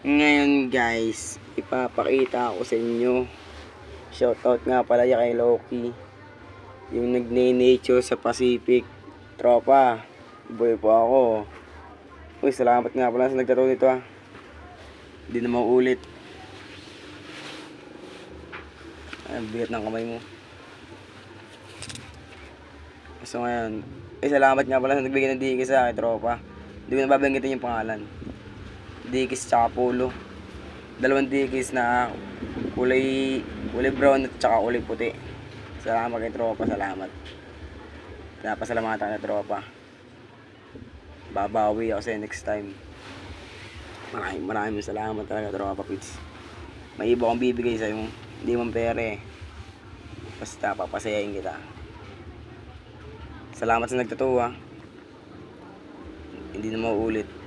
Ngayon guys, ipapakita ko sa inyo. Shoutout nga pala ya kay Loki. Yung nagne-nature sa Pacific. Tropa, boy po ako. Uy, salamat nga pala sa nagturo nito ha. Hindi na mauulit. Ay, bigat ng kamay mo. So ngayon, salamat nga pala sa nagbigay ng dikis sa akin, tropa. Hindi ko nababanggitin yung pangalan. Dikis tsaka polo. Dalawang dikis na kulay brown at tsaka kulay puti. Salamat kay tropa, salamat. Napasalamatan na tropa. Babawi ako sa next time. Maraming salamat talaga tropa Pits. May iba akong bibigay sa'yo. Hindi man pere. Basta papasayain kita. Salamat sa nagtatuwa. Hindi na mauulit.